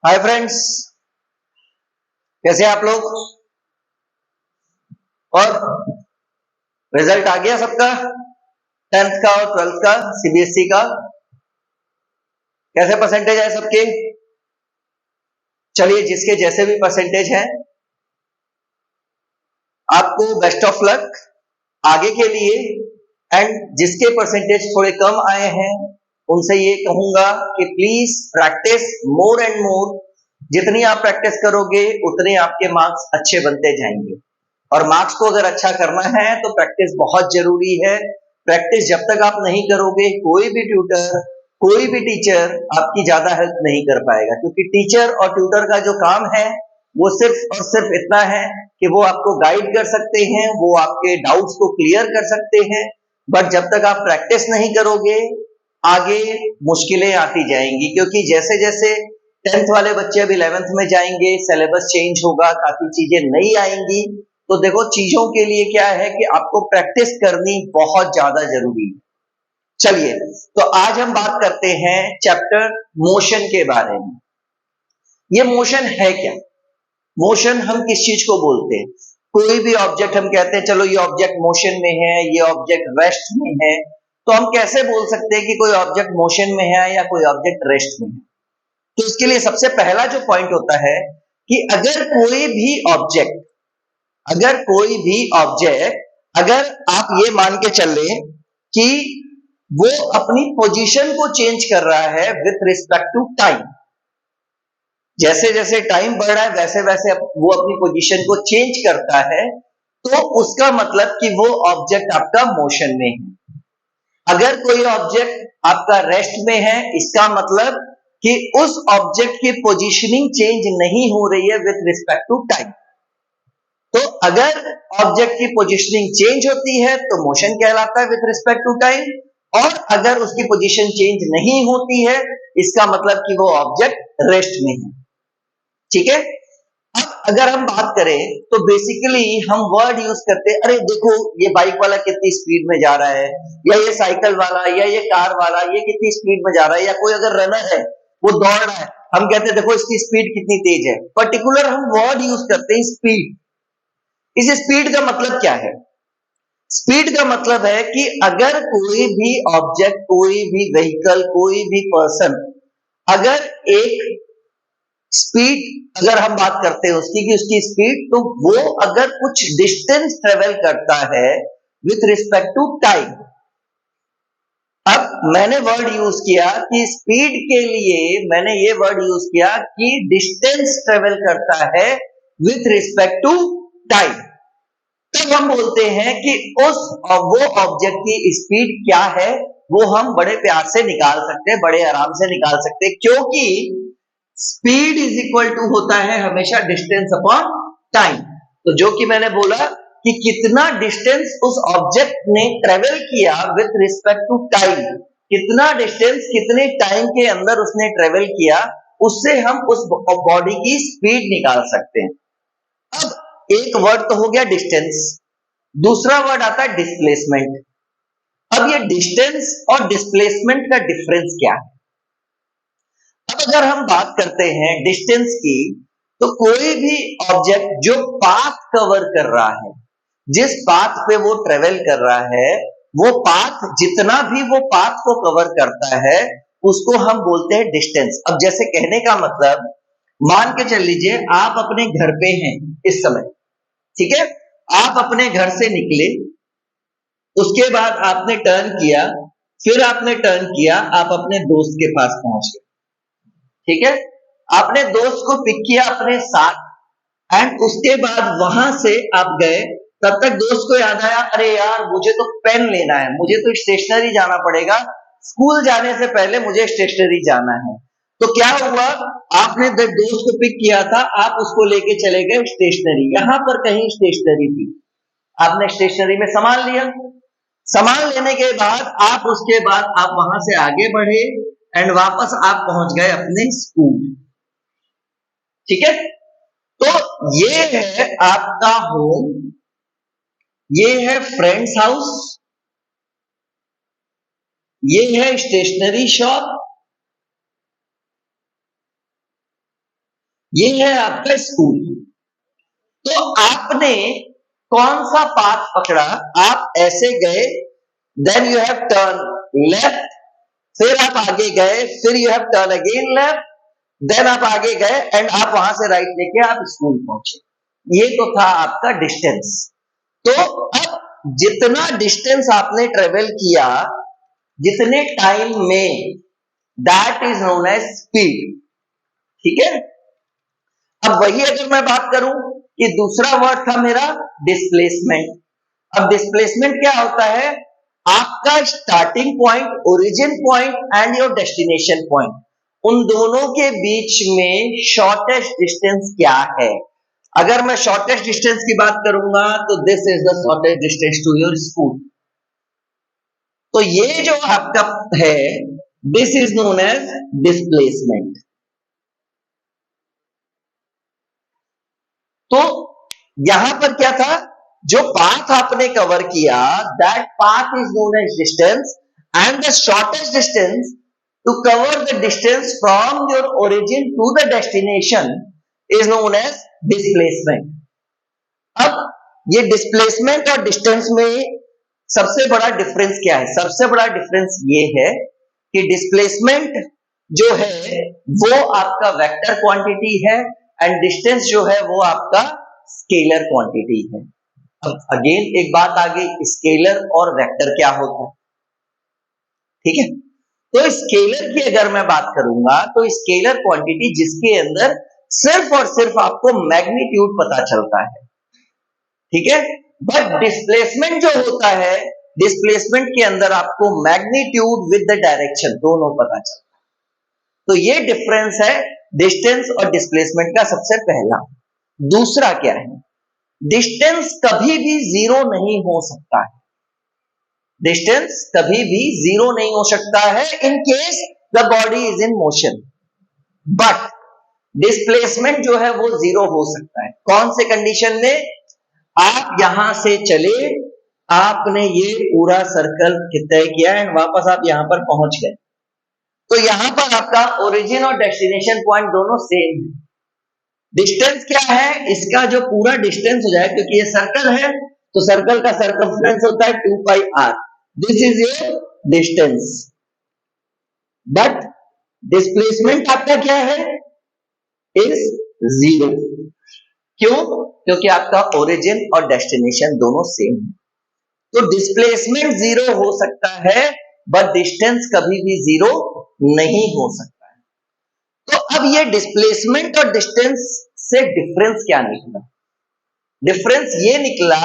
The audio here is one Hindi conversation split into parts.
हाय फ्रेंड्स, कैसे हैं आप लोग। और रिजल्ट आ गया सबका, 10th का और 12th का सीबीएसई का। कैसे परसेंटेज है सबके। चलिए, जिसके जैसे भी परसेंटेज है आपको बेस्ट ऑफ लक आगे के लिए। एंड जिसके परसेंटेज थोड़े कम आए हैं उनसे ये कहूंगा कि please practice more and more. जितनी आप प्रैक्टिस करोगे उतने आपके मार्क्स अच्छे बनते जाएंगे। और मार्क्स को अगर अच्छा करना है तो प्रैक्टिस बहुत जरूरी है। प्रैक्टिस जब तक आप नहीं करोगे, कोई भी ट्यूटर, कोई भी टीचर आपकी ज्यादा हेल्प नहीं कर पाएगा, क्योंकि टीचर और ट्यूटर का जो काम है वो सिर्फ और सिर्फ इतना है कि वो आपको गाइड कर सकते हैं, वो आपके डाउट्स को क्लियर कर सकते हैं। बट जब तक आप प्रैक्टिस नहीं करोगे आगे मुश्किलें आती जाएंगी, क्योंकि जैसे जैसे 10th वाले बच्चे अब 11th में जाएंगे, सिलेबस चेंज होगा, काफी चीजें नई आएंगी। तो देखो, चीजों के लिए क्या है कि आपको प्रैक्टिस करनी बहुत ज्यादा जरूरी है। चलिए, तो आज हम बात करते हैं चैप्टर मोशन के बारे में। ये मोशन है क्या। मोशन हम किस चीज को बोलते हैं। कोई भी ऑब्जेक्ट हम कहते हैं चलो ये ऑब्जेक्ट मोशन में है, ये ऑब्जेक्ट रेस्ट में है। तो हम कैसे बोल सकते हैं कि कोई ऑब्जेक्ट मोशन में है या कोई ऑब्जेक्ट रेस्ट में है। तो इसके लिए सबसे पहला जो पॉइंट होता है कि अगर आप ये मान के चल लें कि वो अपनी पोजीशन को चेंज कर रहा है विथ रिस्पेक्ट टू टाइम, जैसे जैसे टाइम बढ़ रहा है वैसे वैसे वो अपनी पोजीशन को चेंज करता है, तो उसका मतलब कि वो ऑब्जेक्ट आपका मोशन में है। अगर कोई ऑब्जेक्ट आपका रेस्ट में है, इसका मतलब कि उस ऑब्जेक्ट की पोजीशनिंग चेंज नहीं हो रही है विथ रिस्पेक्ट टू टाइम। तो अगर ऑब्जेक्ट की पोजीशनिंग चेंज होती है तो मोशन कहलाता है विथ रिस्पेक्ट टू टाइम, और अगर उसकी पोजीशन चेंज नहीं होती है इसका मतलब कि वो ऑब्जेक्ट रेस्ट में है। ठीक है। अब अगर हम बात करें तो बेसिकली हम वर्ड यूज करते हैं, अरे देखो ये बाइक वाला कितनी स्पीड में जा रहा है, या ये साइकिल वाला या ये कार वाला ये कितनी स्पीड में जा रहा है, या कोई अगर रनर है वो दौड़ रहा है, हम कहते हैं देखो इसकी स्पीड कितनी तेज है। पर्टिकुलर हम वर्ड यूज करते हैं स्पीड। इस स्पीड का मतलब क्या है। स्पीड का मतलब है कि अगर कोई भी ऑब्जेक्ट, कोई भी व्हीकल, कोई भी पर्सन अगर एक स्पीड, अगर हम बात करते हैं उसकी कि उसकी स्पीड, तो वो अगर कुछ डिस्टेंस ट्रेवल करता है विथ रिस्पेक्ट टू टाइम। अब मैंने वर्ड यूज किया कि स्पीड के लिए मैंने ये वर्ड यूज किया कि डिस्टेंस ट्रेवल करता है विथ रिस्पेक्ट टू टाइम। तब हम बोलते हैं कि वो ऑब्जेक्ट की स्पीड क्या है, वो हम बड़े प्यार से निकाल सकते हैं, बड़े आराम से निकाल सकते हैं, क्योंकि स्पीड इज इक्वल टू होता है हमेशा डिस्टेंस अपॉन टाइम। तो जो कि मैंने बोला कि कितना डिस्टेंस उस ऑब्जेक्ट ने ट्रेवल किया विथ रिस्पेक्ट टू टाइम, कितना डिस्टेंस कितने टाइम के अंदर उसने ट्रेवल किया, उससे हम उस बॉडी की स्पीड निकाल सकते हैं। अब एक वर्ड तो हो गया डिस्टेंस, दूसरा वर्ड आता है डिस्प्लेसमेंट। अब ये डिस्टेंस और डिस्प्लेसमेंट का डिफरेंस क्या है। अब अगर हम बात करते हैं डिस्टेंस की, तो कोई भी ऑब्जेक्ट जो पाथ कवर कर रहा है, जिस पाथ पे वो ट्रेवल कर रहा है, वो पाथ जितना भी वो पाथ को कवर करता है उसको हम बोलते हैं डिस्टेंस। अब जैसे कहने का मतलब, मान के चल लीजिए आप अपने घर पे हैं इस समय, ठीक है। आप अपने घर से निकले, उसके बाद आपने टर्न किया, फिर आपने टर्न किया, आप अपने दोस्त के पास पहुंच गए, ठीक है। आपने दोस्त को पिक किया अपने साथ, एंड उसके बाद वहां से आप गए, तब तक दोस्त को याद आया अरे यार मुझे तो पेन लेना है, मुझे तो स्टेशनरी जाना पड़ेगा, स्कूल जाने से पहले मुझे स्टेशनरी जाना है। तो क्या हुआ, आपने दोस्त को पिक किया था, आप उसको लेके चले गए स्टेशनरी, यहां पर कहीं स्टेशनरी थी, आपने स्टेशनरी में सामान लिया, सामान लेने के बाद आप उसके बाद आप वहां से आगे बढ़े एंड वापस आप पहुंच गए अपने स्कूल, ठीक है। तो ये है आपका होम, ये है फ्रेंड्स हाउस, ये है स्टेशनरी शॉप, ये है आपका स्कूल। तो आपने कौन सा पाथ पकड़ा? आप ऐसे गए, then you have turn left, फिर आप आगे गए, फिर you have turn again left, then आप आगे गए एंड आप वहां से राइट लेके आप स्कूल पहुंचे। ये तो था आपका डिस्टेंस। तो अब जितना डिस्टेंस आपने ट्रेवल किया, जितने टाइम में, that is known as speed. ठीक है। अब वही अगर मैं बात करूं कि दूसरा वर्ड था मेरा डिस्प्लेसमेंट। अब डिस्प्लेसमेंट क्या होता है? आपका starting point, origin point and your destination point, उन दोनों के बीच में शॉर्टेस्ट डिस्टेंस क्या है। अगर मैं शॉर्टेस्ट डिस्टेंस की बात करूंगा तो this is the shortest distance to your school. तो ये जो आपका है, this is known as displacement. तो यहां पर क्या था? जो पाथ आपने कवर किया, that path is known as distance, and the shortest distance to cover the distance from your origin to the destination is known as displacement. अब ये डिस्प्लेसमेंट और डिस्टेंस में सबसे बड़ा डिफरेंस क्या है? सबसे बड़ा डिफरेंस ये है कि डिस्प्लेसमेंट जो है वो आपका वेक्टर क्वांटिटी है एंड डिस्टेंस जो है वो आपका स्केलर क्वांटिटी है। अब अगेन एक बात आ गई, स्केलर और वेक्टर क्या होता है? ठीक है। तो स्केलर की अगर मैं बात करूंगा तो स्केलर क्वांटिटी जिसके अंदर सिर्फ और सिर्फ आपको मैग्नीट्यूड पता चलता है। ठीक है। बट डिस्प्लेसमेंट जो होता है, डिस्प्लेसमेंट के अंदर आपको मैग्नीट्यूड विद द डायरेक्शन दोनों पता चलता है। तो ये डिफरेंस है डिस्टेंस और डिस्प्लेसमेंट का सबसे पहला। दूसरा क्या है? डिस्टेंस कभी भी जीरो नहीं हो सकता है। डिस्टेंस कभी भी जीरो नहीं हो सकता है in case the body is in motion. But displacement जो है वो जीरो हो सकता है। कौन से कंडीशन में? आप यहां से चले, आपने ये पूरा सर्कल तय किया एंड वापस आप यहां पर पहुंच गए, तो यहां पर आपका ओरिजिन और डेस्टिनेशन पॉइंट दोनों सेम है। डिस्टेंस क्या है? इसका जो पूरा डिस्टेंस हो जाए, क्योंकि ये सर्कल है तो सर्कल का सर्कमफ्रेंस होता है 2 पाई r। This is your distance. But displacement आपका क्या है? Is zero. क्यों? क्योंकि आपका ओरिजिन और डेस्टिनेशन दोनों सेम है। तो डिस्प्लेसमेंट जीरो हो सकता है बट डिस्टेंस कभी भी जीरो नहीं हो सकता है। तो अब ये डिस्प्लेसमेंट और डिस्टेंस से डिफरेंस क्या निकला? डिफरेंस ये निकला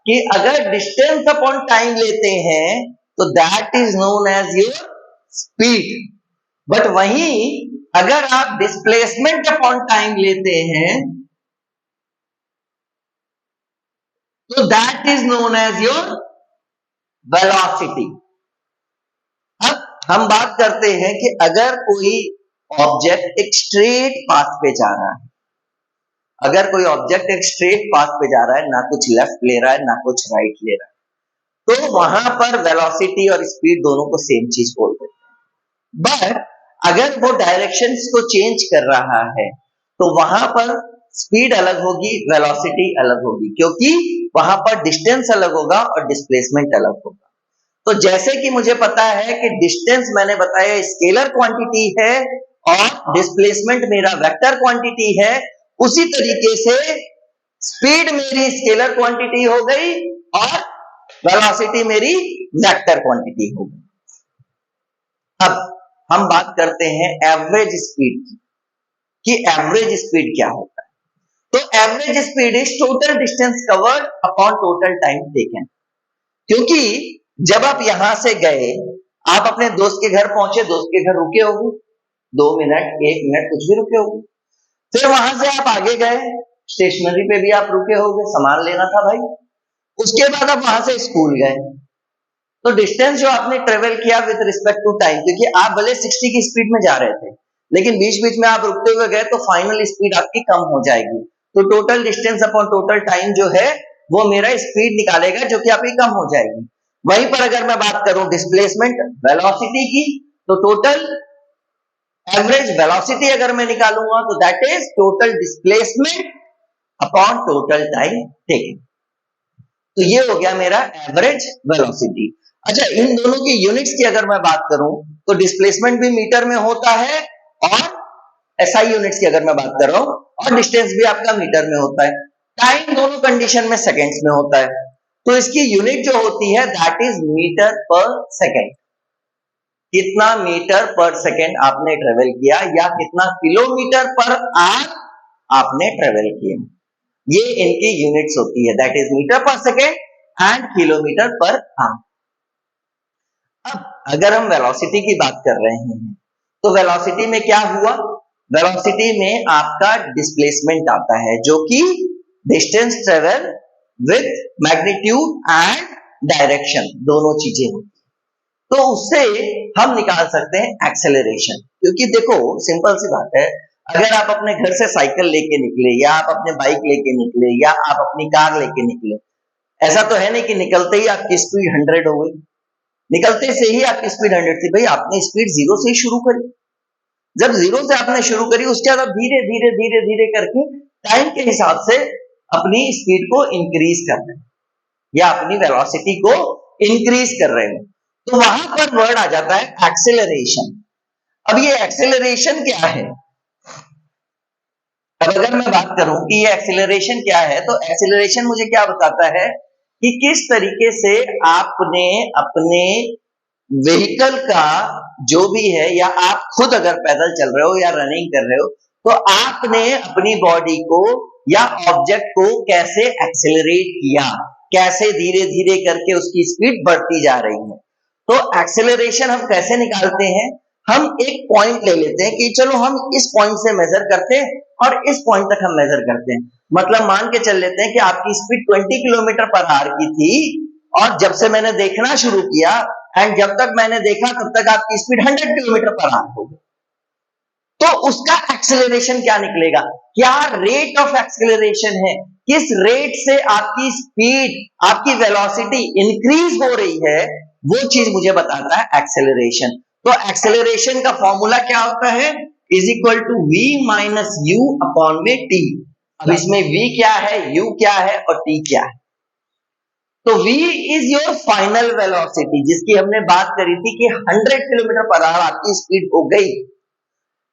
कि अगर डिस्टेंस अपॉन टाइम लेते हैं तो that is known as your speed. But वहीं अगर आप डिस्प्लेसमेंट अपॉन टाइम लेते हैं तो that is known as your velocity. अब हम बात करते हैं कि अगर कोई ऑब्जेक्ट एक स्ट्रेट पाथ पे जा रहा है, अगर कोई ऑब्जेक्ट एक स्ट्रेट पाथ पे जा रहा है, ना कुछ लेफ्ट ले रहा है ना कुछ राइट ले रहा है, तो वहां पर वेलोसिटी और स्पीड दोनों को सेम चीज बोल देते हैं। बट अगर वो डायरेक्शंस को चेंज कर रहा है तो वहां पर स्पीड अलग होगी, वेलोसिटी अलग होगी, क्योंकि वहां पर डिस्टेंस अलग होगा और डिस्प्लेसमेंट अलग होगा। तो जैसे कि मुझे पता है कि डिस्टेंस मैंने बताया स्केलर क्वांटिटी है और डिस्प्लेसमेंट मेरा वेक्टर क्वांटिटी है, उसी तरीके से स्पीड मेरी स्केलर क्वांटिटी हो गई और वेलोसिटी मेरी वेक्टर क्वांटिटी हो गई। अब हम बात करते हैं एवरेज स्पीड की, कि एवरेज स्पीड क्या होता है। तो average speed is total distance covered upon total time taken. क्योंकि जब आप यहां से गए, आप अपने दोस्त के घर पहुंचे, दोस्त के घर रुके होंगे 2 मिनट 1 मिनट कुछ भी रुके होंगे, फिर वहां से आप आगे गए, स्टेशनरी पे भी आप रुके होंगे, सामान लेना था भाई, उसके बाद आप वहां से स्कूल गए। तो डिस्टेंस जो आपने ट्रेवल किया विद रिस्पेक्ट टू टाइम, क्योंकि आप भले 60 की स्पीड में जा रहे थे लेकिन बीच बीच में आप रुकते हुए गए तो फाइनल स्पीड आपकी कम हो जाएगी। तो total distance upon total time जो है वो मेरा स्पीड निकालेगा, जो कि आपकी कम हो जाएगी। वहीं पर अगर मैं बात करूं डिस्प्लेसमेंट वेलोसिटी की, तो टोटल एवरेज वेलोसिटी अगर मैं निकालूंगा तो that is total displacement upon total time taken. तो ये हो गया मेरा एवरेज वेलोसिटी। अच्छा, इन दोनों की यूनिट्स की अगर मैं बात करूं तो डिस्प्लेसमेंट भी मीटर में होता है और एसआई यूनिट्स की अगर मैं बात कर रहा हूं, और डिस्टेंस भी आपका मीटर में होता है। टाइम दोनों कंडीशन में सेकेंड्स में होता है, तो इसकी यूनिट जो होती है दैट इज मीटर पर सेकेंड। कितना मीटर पर सेकेंड आपने ट्रेवल किया या कितना किलोमीटर पर आवर आपने ट्रेवल किया, ये इनकी यूनिट्स होती है, दैट इज मीटर पर second and kilometre per hour. अब अगर हम वेलोसिटी की बात कर रहे हैं तो वेलोसिटी में क्या हुआ, वेलोसिटी में आपका डिस्प्लेसमेंट आता है जो कि distance travel with magnitude and direction, दोनों चीजें होती है। तो उससे हम निकाल सकते हैं एक्सेलरेशन, क्योंकि देखो सिंपल सी बात है, अगर आप अपने घर से साइकिल लेके निकले या आप अपने बाइक लेके निकले या आप अपनी कार लेके निकले, ऐसा तो है नहीं कि निकलते ही आपकी स्पीड 100 हो गई, निकलते से ही आपकी स्पीड 100 थी। भाई आपने स्पीड 0 से ही शुरू करी, जब 0 से आपने शुरू करी उसके बाद धीरे धीरे धीरे धीरे करके टाइम के हिसाब से अपनी स्पीड को इंक्रीज कर रहे हैं या अपनी वेलोसिटी को इंक्रीज कर रहे हैं, तो वहां पर वर्ड आ जाता है एक्सेलरेशन। अब ये एक्सेलरेशन क्या है, अब अगर मैं बात करूं कि ये एक्सेलरेशन क्या है, तो एक्सेलरेशन मुझे क्या बताता है कि किस तरीके से आपने अपने व्हीकल का जो भी है, या आप खुद अगर पैदल चल रहे हो या रनिंग कर रहे हो, तो आपने अपनी बॉडी को या ऑब्जेक्ट को कैसे एक्सेलरेट किया, कैसे धीरे धीरे करके उसकी स्पीड बढ़ती जा रही है। तो एक्सेलरेशन हम कैसे निकालते हैं, हम एक पॉइंट ले लेते हैं कि चलो हम इस पॉइंट से मेजर करते हैं और इस पॉइंट तक हम मेजर करते हैं। मतलब मान के चल लेते हैं कि आपकी स्पीड 20 किलोमीटर पर आवर की थी, और जब से मैंने देखना शुरू किया एंड जब तक मैंने देखा तब तक आपकी स्पीड 100 किलोमीटर पर आवर हो गई, तो उसका एक्सेलरेशन क्या निकलेगा, क्या रेट ऑफ एक्सेलरेशन है, किस रेट से आपकी स्पीड, आपकी वेलोसिटी इंक्रीज हो रही है, वो चीज मुझे बताता है एक्सेलरेशन। तो एक्सेलरेशन का फॉर्मूला क्या होता है, is equal to v minus u upon में टी। अब इसमें v क्या है, u क्या है और t क्या है। तो v is your final velocity, जिसकी हमने बात करी थी कि 100 किलोमीटर पर आवर आपकी स्पीड हो गई,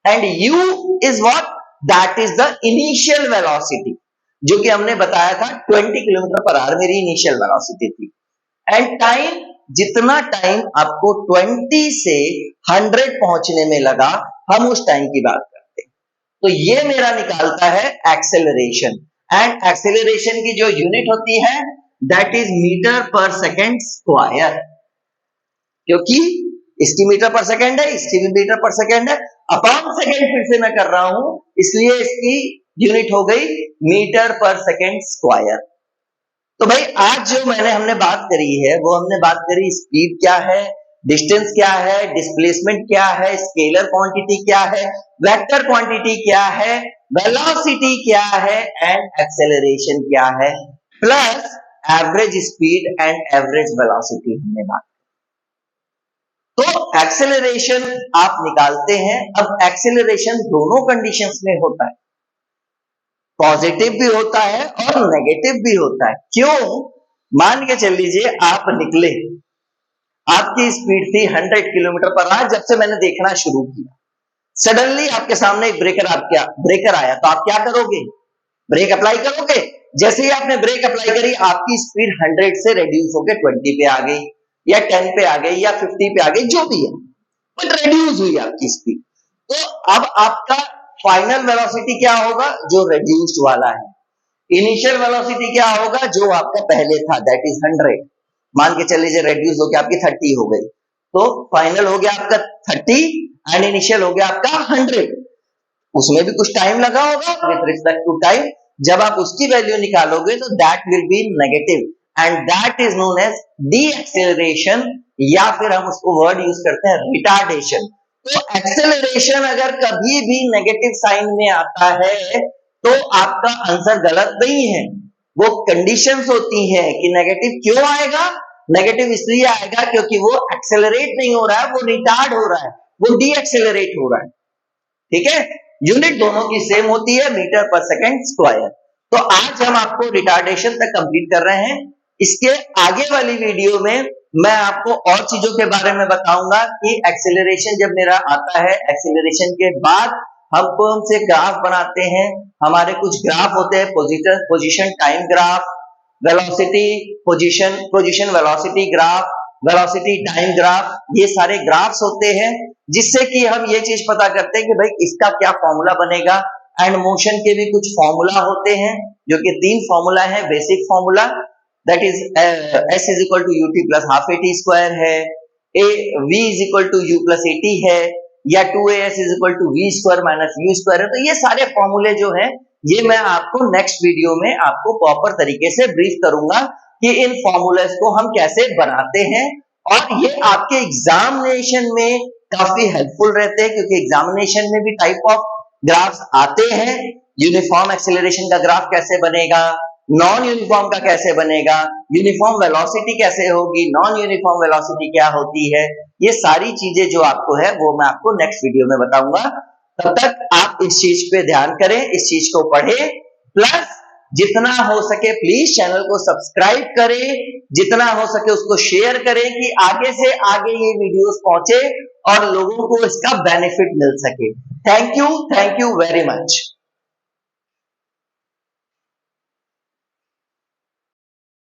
and u is what, that is the initial velocity, जो कि हमने बताया था 20 किलोमीटर पर आवर मेरी इनिशियल वेलोसिटी थी। एंड टाइम, जितना टाइम आपको 20 से 100 पहुंचने में लगा, हम उस टाइम की बात करते हैं। तो ये मेरा निकालता है एक्सेलरेशन, एंड एक्सेलरेशन की जो यूनिट होती है दैट इज मीटर पर सेकेंड स्क्वायर, क्योंकि इसकी मीटर पर सेकेंड है, इसकी भी मीटर पर सेकेंड है, अपॉन सेकेंड फिर से मैं कर रहा हूं, इसलिए इसकी यूनिट हो गई मीटर पर सेकेंड स्क्वायर। तो भाई आज जो हमने बात करी है, वो हमने बात करी स्पीड क्या है, डिस्टेंस क्या है, डिस्प्लेसमेंट क्या है, स्केलर क्वांटिटी क्या है, वेक्टर क्वांटिटी क्या है, वेलोसिटी क्या है एंड एक्सेलरेशन क्या है, plus average speed and average velocity हमने बात। तो एक्सेलरेशन आप निकालते हैं। अब एक्सेलरेशन दोनों कंडीशंस में होता है, पॉजिटिव भी होता है और नेगेटिव भी होता है। क्यों, मान के चल लीजिए आप निकले, आपकी स्पीड थी 100 किलोमीटर पर आवर, जब से मैंने देखना शुरू किया, सडनली आपके सामने एक ब्रेकर आया, तो आप क्या करोगे, ब्रेक अप्लाई करोगे। जैसे ही आपने ब्रेक अप्लाई करी, आपकी स्पीड 100 से रिड्यूस होकर 20 पे आ गई या 10 पे आ गई या 50 पे आ गई, जो भी है, बट रिड्यूस हुई आपकी स्पीड। तो अब आपका फाइनल वेलोसिटी क्या होगा, जो रिड्यूस्ड वाला है। इनिशियल वेलोसिटी क्या होगा, जो आपका पहले था, दैट इज 100। मान के चल लीजिए रिड्यूस होकर आपकी 30 हो गई, तो फाइनल हो गया आपका 30 एंड इनिशियल हो गया आपका 100। उसमें भी कुछ टाइम लगा होगा विथ रिस्पेक्ट टू टाइम, जब आप उसकी वैल्यू निकालोगे तो that will be negative and that is known as deceleration, या फिर हम उसको वर्ड यूज करते हैं रिटार्डेशन। तो एक्सेलरेशन अगर कभी भी नेगेटिव साइन में आता है तो आपका आंसर गलत नहीं है, वो कंडीशंस होती है कि नेगेटिव क्यों आएगा, नेगेटिव इसलिए आएगा क्योंकि वो एक्सेलरेट नहीं हो रहा है, वो रिटार्ड हो रहा है, वो डी एक्सेलरेट हो रहा है। ठीक है, यूनिट दोनों की सेम होती है, मीटर पर सेकंड स्क्वायर। तो आज हम आपको रिटार्डेशन तक कंप्लीट कर रहे हैं। इसके आगे वाली वीडियो में मैं आपको और चीजों के बारे में बताऊंगा कि एक्सेलरेशन जब मेरा आता है, एक्सेलरेशन के बाद हम कौन से ग्राफ बनाते हैं। हमारे कुछ ग्राफ होते हैं, position time graph, velocity position velocity graph, velocity time graph, ये सारे ग्राफ्स होते हैं जिससे कि हम ये चीज पता करते हैं कि भाई इसका क्या फॉर्मूला बनेगा। एंड मोशन के भी कुछ फॉर्मूला होते हैं जो कि 3 फॉर्मूला है। Basic formula that is s is equal to ut plus half at square है, a v is equal to u plus at है, या 2as is equal to v square minus u square है। तो ये सारे फॉर्मूले जो हैं ये मैं आपको नेक्स्ट वीडियो में आपको प्रॉपर तरीके से ब्रीफ करूंगा कि इन फॉर्मूलेस को हम कैसे बनाते हैं, और ये आपके एग्जामिनेशन में काफी हेल्पफुल रहते हैं क्योंकि एग्जामिनेशन में भी टाइप ऑफ ग्राफ्स आते हैं। यूनिफॉर्म एक्सेलरेशन का ग्राफ कैसे बनेगा, नॉन यूनिफॉर्म का कैसे बनेगा, यूनिफॉर्म वेलोसिटी कैसे होगी, नॉन यूनिफॉर्म वेलोसिटी क्या होती है, ये सारी चीजें जो आपको है वो मैं आपको नेक्स्ट वीडियो में बताऊंगा। तब तक आप इस चीज पे ध्यान करें, इस चीज को पढ़ें, प्लस जितना हो सके प्लीज चैनल को सब्सक्राइब करें, जितना हो सके उसको शेयर करें कि आगे से आगे ये वीडियोस पहुंचे और लोगों को इसका बेनिफिट मिल सके। Thank you very much.